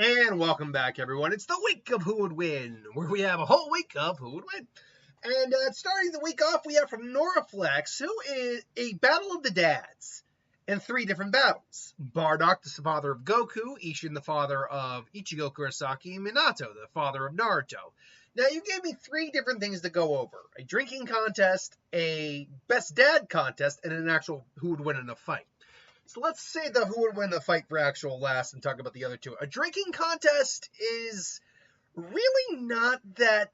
And welcome back, everyone. It's the week of Who Would Win, where we have a whole week of Who Would Win. And starting the week off, we have from Noraflex, who is a battle of the dads in 3 different battles. Bardock, the father of Goku, Isshin, the father of Ichigo Kurosaki, and Minato, the father of Naruto. Now, you gave me 3 different things to go over. A drinking contest, a best dad contest, and an actual who would win in a fight. So let's say the who would win the fight for actual last and talk about the other 2. A drinking contest is really not that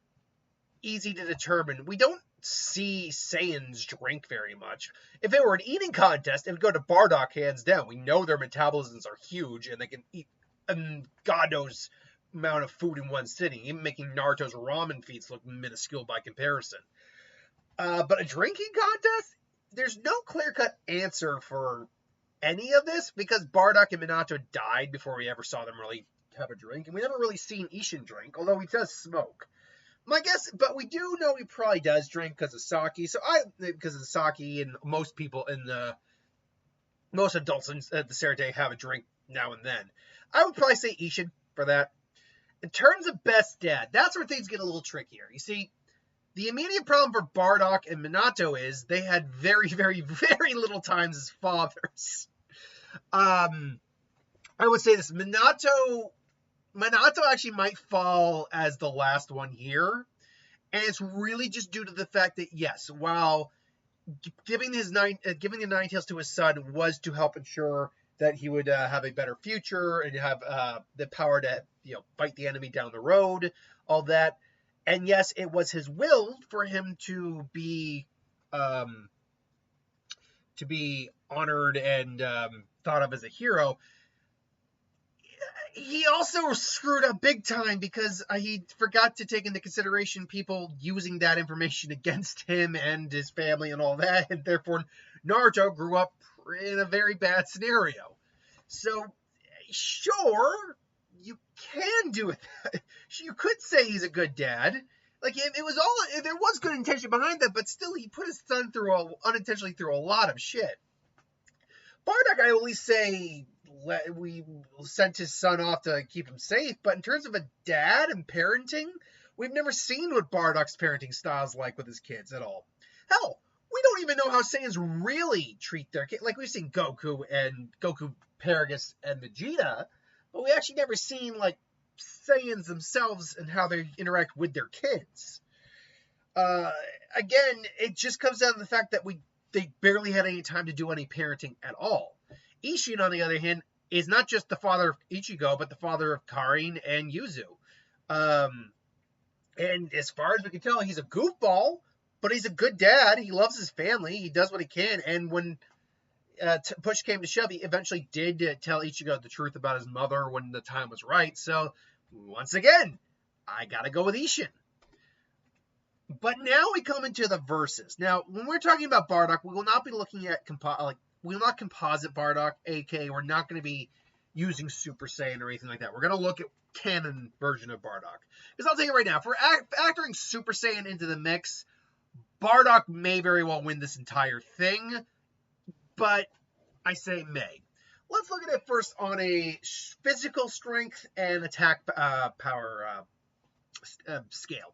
easy to determine. We don't see Saiyans drink very much. If it were an eating contest, it would go to Bardock hands down. We know their metabolisms are huge and they can eat God knows amount of food in one sitting, even making Naruto's ramen feats look minuscule by comparison. But a drinking contest, there's no clear-cut answer for any of this because Bardock and Minato died before we ever saw them really have a drink, and we never really seen Isshin drink, although he does smoke. My guess, but we do know he probably does drink because of sake. Because of the sake, and most people most adults in the Serite have a drink now and then. I would probably say Isshin for that. In terms of best dad, that's where things get a little trickier. You see, the immediate problem for Bardock and Minato is they had very, very, very little times as fathers. I would say this, Minato actually might fall as the last one here, and it's really just due to the fact that, yes, while giving the Nine Tails to his son was to help ensure that he would have a better future and have the power to fight the enemy down the road, all that. And yes, it was his will for him to be honored and thought of as a hero. He also screwed up big time because he forgot to take into consideration people using that information against him and his family and all that, and therefore Naruto grew up in a very bad scenario. So, sure, you can do it. You could say he's a good dad. Like, there was good intention behind that, but still, he put his son unintentionally through a lot of shit. Bardock, I always say we sent his son off to keep him safe, but in terms of a dad and parenting, we've never seen what Bardock's parenting style's like with his kids at all. Hell, we don't even know how Saiyans really treat their kids. Like, we've seen Goku, Paragus, and Vegeta, but we actually never seen, Saiyans themselves and how they interact with their kids. Again, it just comes down to the fact that they barely had any time to do any parenting at all. Isshin, on the other hand, is not just the father of Ichigo, but the father of Karin and Yuzu. And as far as we can tell, he's a goofball, but he's a good dad. He loves his family. He does what he can. And when push came to shove, he eventually did tell Ichigo the truth about his mother when the time was right. So, once again, I gotta go with Isshin. But now we come into the verses. Now, when we're talking about Bardock, we will not be looking at we will not composite Bardock, aka we're not going to be using Super Saiyan or anything like that. We're going to look at canon version of Bardock. Because I'll tell you right now, if we're factoring Super Saiyan into the mix, Bardock may very well win this entire thing, but I say may. Let's look at it first on a physical strength and attack power scale.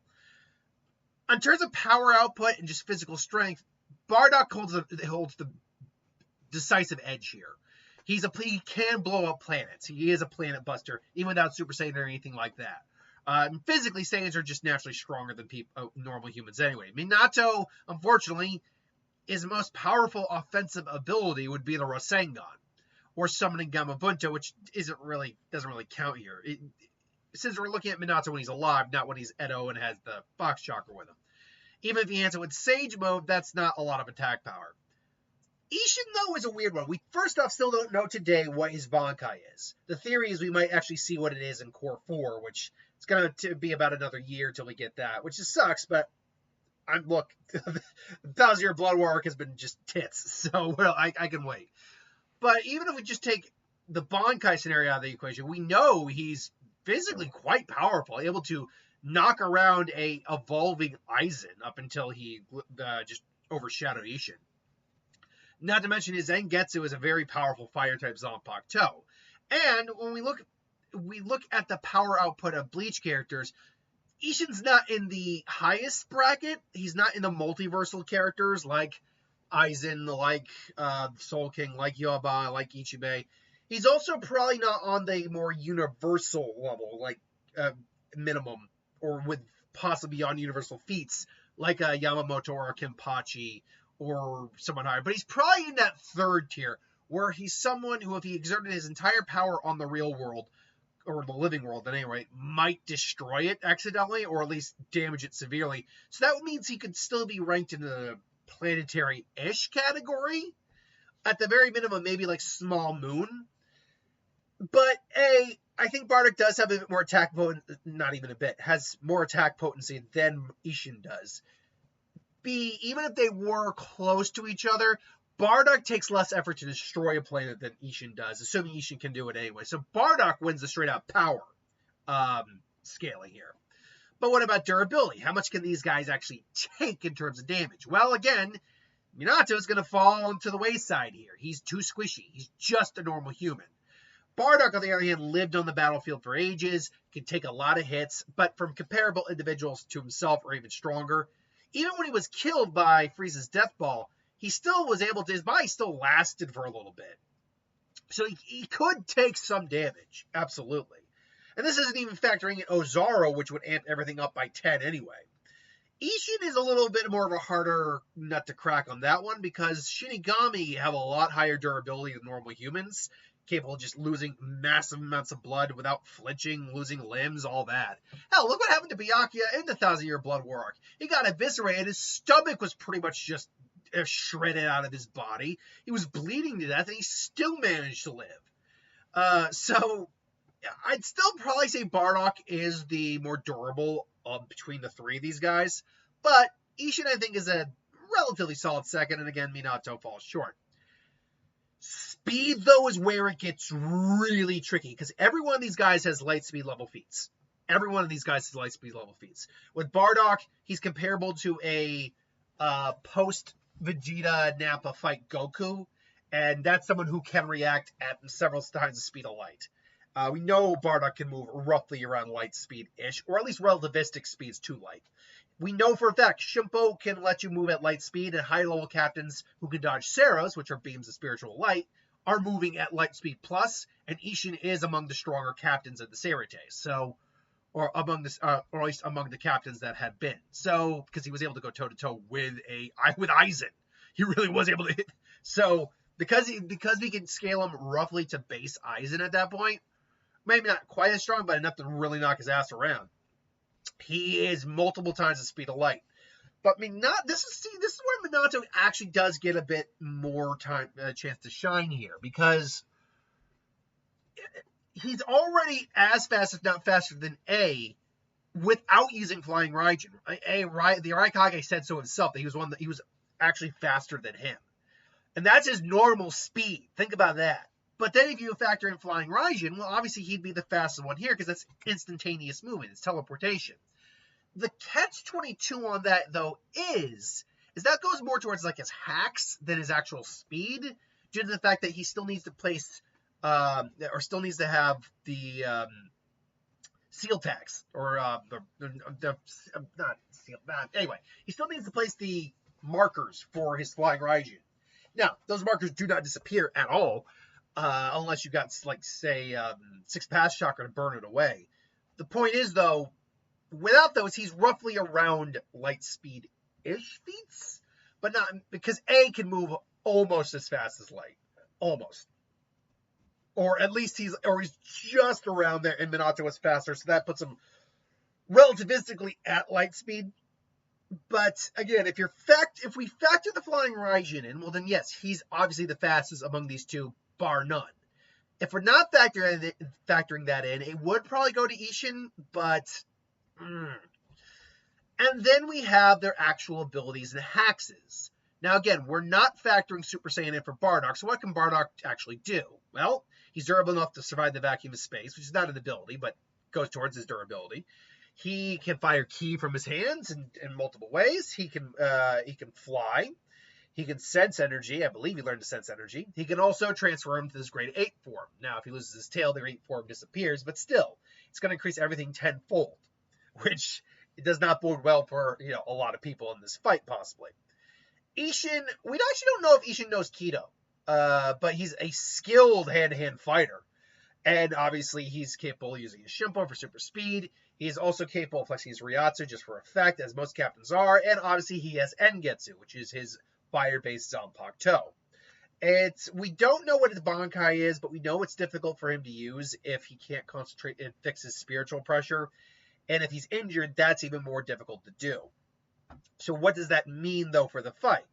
In terms of power output and just physical strength, Bardock holds the decisive edge here. He can blow up planets. He is a planet buster, even without Super Saiyan or anything like that. Physically, Saiyans are just naturally stronger than normal humans anyway. Minato, unfortunately, his most powerful offensive ability would be the Rasengan, or summoning Gamabunta, which doesn't really count here. Since we're looking at Minato when he's alive, not when he's Edo and has the Fox Chakra with him. Even if he answers with Sage Mode, that's not a lot of attack power. Isshin, though, is a weird one. We, first off, still don't know today what his Bankai is. The theory is we might actually see what it is in Core 4, which is going to be about another year till we get that, which just sucks, but look, the 1,000-year Blood War arc has been just tits, so I can wait. But even if we just take the Bankai scenario out of the equation, we know he's physically quite powerful, able to knock around a evolving Aizen up until he just overshadowed Isshin. Not to mention his Zangetsu is a very powerful fire-type Zanpakuto. And when we look we look at the power output of Bleach characters, Isshin's not in the highest bracket. He's not in the multiversal characters like Aizen, like Soul King, like Yoba, like Ichibei. He's also probably not on the more universal level, like minimum, or with possibly on universal feats, like Yamamoto or Kenpachi or someone higher. But he's probably in that third tier, where he's someone who, if he exerted his entire power on the real world, or the living world at any rate, might destroy it accidentally, or at least damage it severely. So that means he could still be ranked in the planetary-ish category. At the very minimum, maybe like Small Moon. But A, I think Bardock does have a bit more attack potency, not even a bit, has more attack potency than Isshin does. B, even if they were close to each other, Bardock takes less effort to destroy a planet than Isshin does, assuming Isshin can do it anyway. So Bardock wins the straight-out power scaling here. But what about durability? How much can these guys actually take in terms of damage? Well, again, Minato's going to fall into the wayside here. He's too squishy. He's just a normal human. Bardock, on the other hand, lived on the battlefield for ages, can take a lot of hits, but from comparable individuals to himself or even stronger. Even when he was killed by Frieza's death ball, he still was able to, his body still lasted for a little bit. So he could take some damage, absolutely. And this isn't even factoring in Ozaru, which would amp everything up by 10 anyway. Isshin is a little bit more of a harder nut to crack on that one, because Shinigami have a lot higher durability than normal humans, capable of just losing massive amounts of blood without flinching, losing limbs, all that. Hell, look what happened to Byakuya in the 1,000-Year Blood War arc. He got eviscerated, his stomach was pretty much just shredded out of his body. He was bleeding to death, and he still managed to live. So I'd still probably say Bardock is the more durable between the three of these guys, but Isshin, I think, is a relatively solid second, and again, Minato falls short. Speed, though, is where it gets really tricky, because every one of these guys has light speed level feats. Every one of these guys has light speed level feats. With Bardock, he's comparable to a post-Vegeta Nappa fight Goku, and that's someone who can react at several times the speed of light. We know Bardock can move roughly around light speed-ish, or at least relativistic speeds to light. We know for a fact Shimpo can let you move at light speed, and high-level captains who can dodge Seros, which are beams of spiritual light, are moving at light speed plus, and Isshin is among the stronger captains of the Serite, so, or at least among the captains that had been. So, because he was able to go toe-to-toe with Aizen. He really was able to hit. So, because we can scale him roughly to base Aizen at that point, maybe not quite as strong, but enough to really knock his ass around. He is multiple times the speed of light. But this is where Minato actually does get a bit more chance to shine here, because he's already as fast, if not faster than A, without using Flying Raijin. The Raikage said so himself, that he was actually faster than him. And that's his normal speed. Think about that. But then if you factor in Flying Raijin, well, obviously he'd be the fastest one here, because that's instantaneous movement. It's teleportation. The catch-22 on that, though, is that goes more towards like his hacks than his actual speed, due to the fact that he still needs to place, or still needs to have the seal tags, or anyway, he still needs to place the markers for his Flying Raijin. Now, those markers do not disappear at all, unless you got, like, say, 6 Pass Chakra to burn it away. The point is, though, without those, he's roughly around light speed-ish feats, but not, because A can move almost as fast as light. Almost. Or at least he's just around there, and Minato is faster, so that puts him relativistically at light speed. But again, if we factor the Flying Raijin in, well then yes, he's obviously the fastest among these two, bar none. If we're not factoring that in, it would probably go to Isshin, but and then we have their actual abilities and hacks. Now again, we're not factoring Super Saiyan in for Bardock, so what can Bardock actually do? Well, he's durable enough to survive the vacuum of space, which is not an ability, but goes towards his durability. He can fire ki from his hands in multiple ways. He can fly. He can sense energy. I believe he learned to sense energy. He can also transfer him to his grade 8 form. Now, if he loses his tail, the grade 8 form disappears, but still, it's going to increase everything tenfold, which it does not bode well for, a lot of people in this fight, possibly. Isshin, we actually don't know if Isshin knows Keto, but he's a skilled hand-to-hand fighter. And obviously, he's capable of using his Shimpo for super speed. He's also capable of flexing his Ryatsu just for effect, as most captains are. And obviously, he has Engetsu, which is his fire-based Zanpakuto. We don't know what his Bankai is, but we know it's difficult for him to use if he can't concentrate and fix his spiritual pressure. And if he's injured, that's even more difficult to do. So what does that mean, though, for the fight?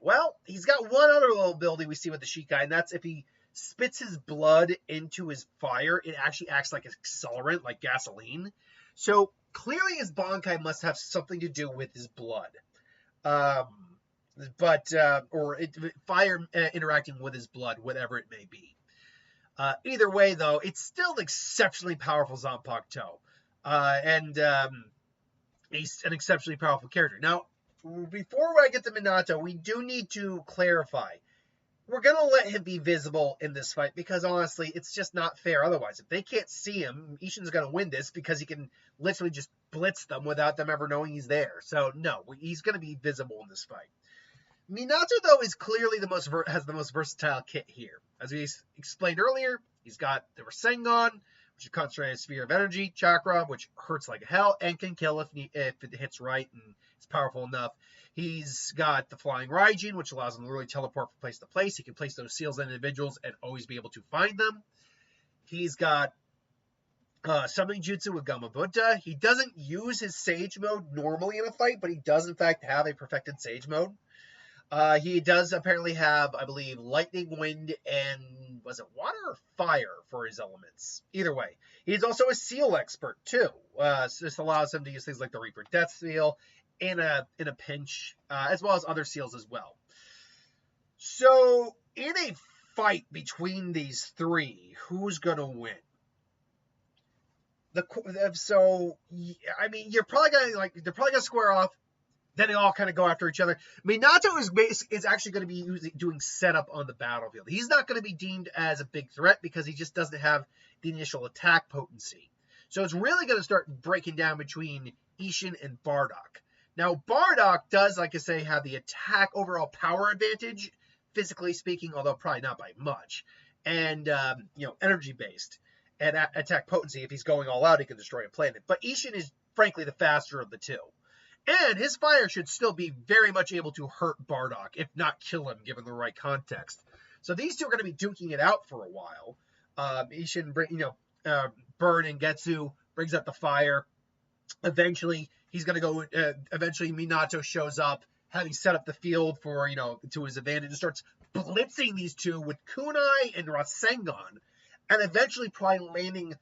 Well, he's got one other little ability we see with the Shikai, and that's if he spits his blood into his fire, it actually acts like an accelerant, like gasoline. So clearly his Bankai must have something to do with his blood. Fire interacting with his blood, whatever it may be. Either way, though, it's still an exceptionally powerful Zanpakuto. And he's an exceptionally powerful character. Now, before I get to Minato, we do need to clarify. We're going to let him be visible in this fight because, honestly, it's just not fair otherwise. If they can't see him, Isshin's going to win this because he can literally just blitz them without them ever knowing he's there. So, no, he's going to be visible in this fight. Minato, though, is clearly has the most versatile kit here. As we explained earlier, he's got the Rasengan, which is a concentrated sphere of energy, chakra, which hurts like hell and can kill if it hits right and it's powerful enough. He's got the Flying Raijin, which allows him to really teleport from place to place. He can place those seals on individuals and always be able to find them. He's got Summoning Jutsu with Gamabunta. He doesn't use his Sage Mode normally in a fight, but he does, in fact, have a perfected Sage Mode. He does apparently have, I believe, lightning, wind, and was it water or fire for his elements? Either way. He's also a seal expert, too. So this allows him to use things like the Reaper Death Seal in a pinch, as well as other seals as well. So, in a fight between these three, who's going to win? You're probably going to, they're probably going to square off. Then they all kind of go after each other. Minato is actually going to be doing setup on the battlefield. He's not going to be deemed as a big threat because he just doesn't have the initial attack potency. So it's really going to start breaking down between Isshin and Bardock. Now, Bardock does, like I say, have the attack overall power advantage, physically speaking, although probably not by much, and, energy-based. And attack potency, if he's going all out, he can destroy a planet. But Isshin is, frankly, the faster of the two. And his fire should still be very much able to hurt Bardock, if not kill him, given the right context. So these two are going to be duking it out for a while. Isshin, Burn and Getsu brings up the fire. Eventually, he's going to go. Eventually, Minato shows up, having set up the field for to his advantage, and starts blitzing these two with Kunai and Rasengan, and eventually probably landing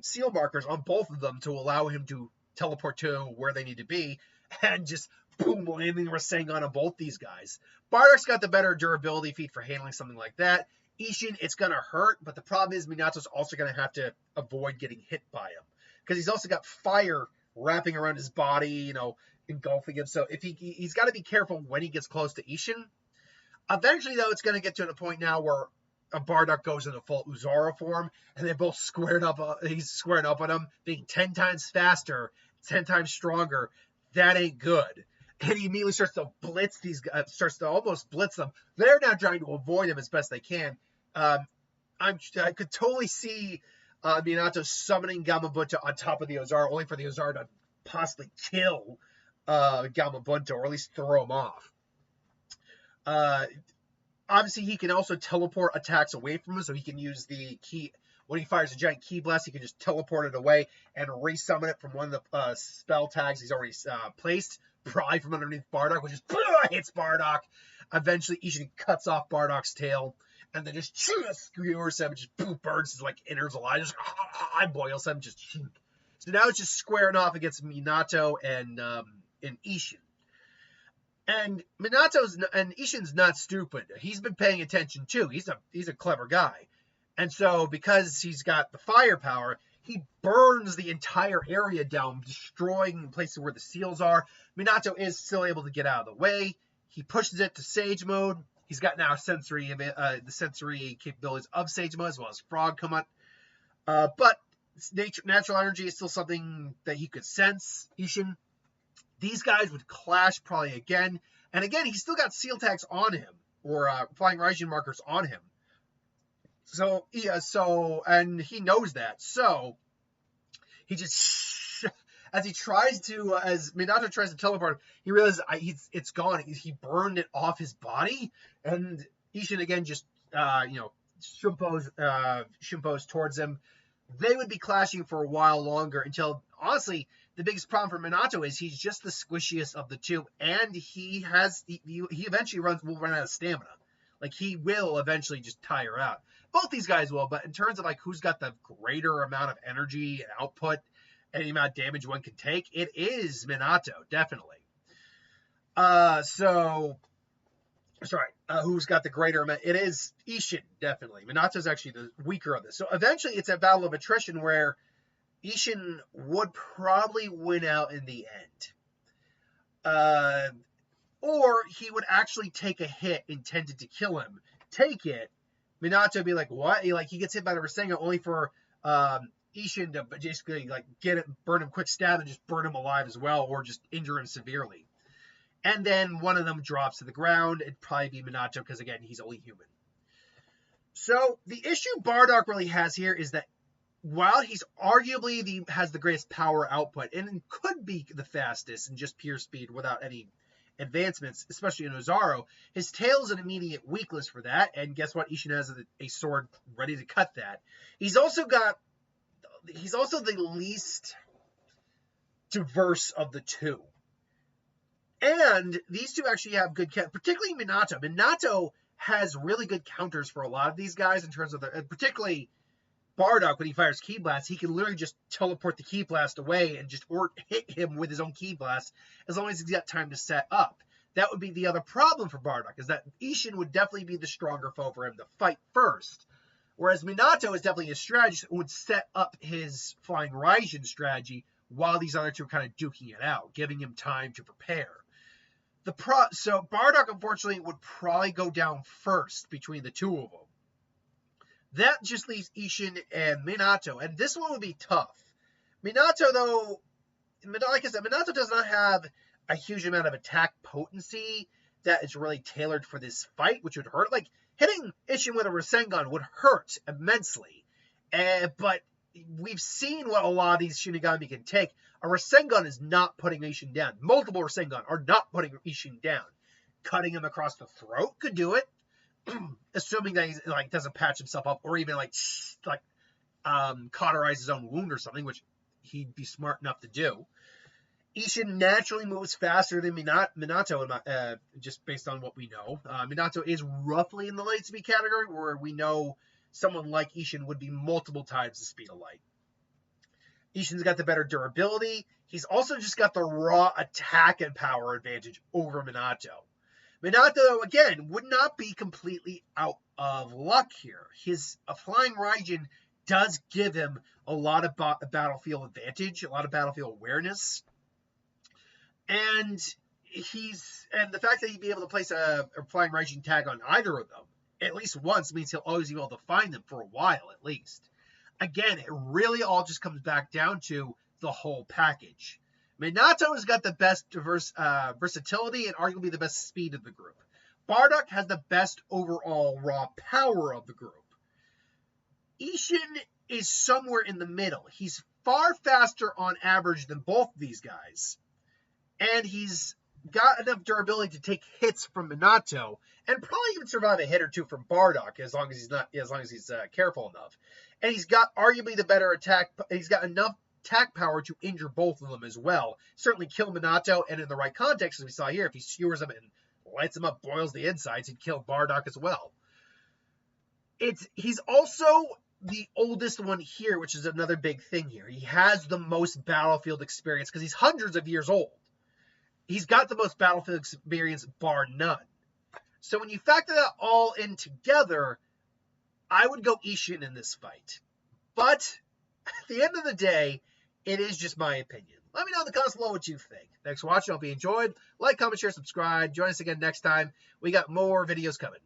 seal markers on both of them to allow him to teleport to where they need to be, and just boom, landing Rasengan on both these guys. Bardock's got the better durability feat for handling something like that. Isshin, it's going to hurt, but the problem is Minato's also going to have to avoid getting hit by him, because he's also got fire wrapping around his body, engulfing him. So if he's got to be careful when he gets close to Isshin. Eventually, though, it's going to get to a point now where Bardock goes into full Uzara form, and they're both squared up. He's squaring up on him, being 10 times faster, 10 times stronger. That ain't good. And he immediately starts to blitz these guys, starts to almost blitz them. They're now trying to avoid him as best they can. I could totally see Minato summoning Gamabunta on top of the Ozara, only for the Ozara to possibly kill Gamabunta, or at least throw him off. Obviously, he can also teleport attacks away from him, so he can use the key. When he fires a giant key blast, he can just teleport it away and resummon it from one of the spell tags he's already placed, probably from underneath Bardock, which just hits Bardock. Eventually, Isshin cuts off Bardock's tail, and then just skewers him, just burns his innards alive, just boils him, just. So now it's just squaring off against Minato and Isshin. And Isshin's not stupid. He's been paying attention too. He's a clever guy. And so because he's got the firepower, he burns the entire area down, destroying places where the seals are. Minato is still able to get out of the way. He pushes it to Sage mode. He's got now the sensory capabilities of Sage mode, as well as Frog come up. But natural energy is still something that he could sense. Isshin. These guys would clash probably again. And again, he's still got seal tags on him, or flying Raijin markers on him. So, yeah, and he knows that. So, he just, as Minato tries to teleport, he realizes it's gone. He burned it off his body. And Isshin again just, shimpos towards him. They would be clashing for a while longer until, honestly, the biggest problem for Minato is he's just the squishiest of the two, and he eventually will run out of stamina. Like, he will eventually just tire out. Both these guys will, but in terms of, like, who's got the greater amount of energy and output and the amount of damage one can take, it is Minato, definitely. Who's got the greater amount? It is Isshin, definitely. Minato's actually the weaker of this. So eventually it's a battle of attrition where Isshin would probably win out in the end. Or he would actually take a hit intended to kill him. Take it. Minato would be like, what? He gets hit by the Rasengan only for Isshin to basically get it, burn him, quick stab, and just burn him alive as well, or just injure him severely. And then one of them drops to the ground. It'd probably be Minato because, again, he's only human. So the issue Bardock really has here is that while he's arguably has the greatest power output and could be the fastest in just pure speed without any advancements, especially in Ozaru, his tail is an immediate weakness for that. And guess what? Isshin has a sword ready to cut that. He's also the least diverse of the two. And these two actually have good, particularly Minato. Minato has really good counters for a lot of these guys in terms of particularly Bardock, when he fires Ki Blast, he can literally just teleport the Ki Blast away and or hit him with his own Ki Blast as long as he's got time to set up. That would be the other problem for Bardock, is that Isshin would definitely be the stronger foe for him to fight first. Whereas Minato is definitely a strategist who would set up his Flying Raijin strategy while these other two are kind of duking it out, giving him time to prepare. So Bardock, unfortunately, would probably go down first between the two of them. That just leaves Isshin and Minato, and this one would be tough. Minato, though, like I said, Minato does not have a huge amount of attack potency that is really tailored for this fight, which would hurt. Like, hitting Isshin with a Rasengan would hurt immensely, but we've seen what a lot of these Shinigami can take. A Rasengan is not putting Isshin down. Multiple Rasengan are not putting Isshin down. Cutting him across the throat could do it. Assuming that he doesn't patch himself up or even cauterize his own wound or something, which he'd be smart enough to do. Isshin naturally moves faster than Minato, just based on what we know. Minato is roughly in the light speed category, where we know someone like Isshin would be multiple times the speed of light. Isshin's got the better durability. He's also just got the raw attack and power advantage over Minato. Minato, again, would not be completely out of luck here. His Flying Raijin does give him a lot of battlefield advantage, a lot of battlefield awareness. And the fact that he'd be able to place a Flying Raijin tag on either of them at least once means he'll always be able to find them for a while at least. Again, it really all just comes back down to the whole package. Minato has got the best versatility and arguably the best speed of the group. Bardock has the best overall raw power of the group. Isshin is somewhere in the middle. He's far faster on average than both of these guys. And he's got enough durability to take hits from Minato and probably even survive a hit or two from Bardock as long as he's careful enough. And he's got arguably the better attack. He's got enough attack power to injure both of them as well. Certainly kill Minato, and in the right context, as we saw here, if he skewers him and lights him up, boils the insides, he'd kill Bardock as well. He's also the oldest one here, which is another big thing here. He has the most battlefield experience because he's hundreds of years old. He's got the most battlefield experience, bar none. So when you factor that all in together, I would go Isshin in this fight. But At the end of the day, it is just my opinion. Let me know in the comments below what you think. Thanks for watching. I hope you enjoyed. Like, comment, share, subscribe. Join us again next time. We got more videos coming.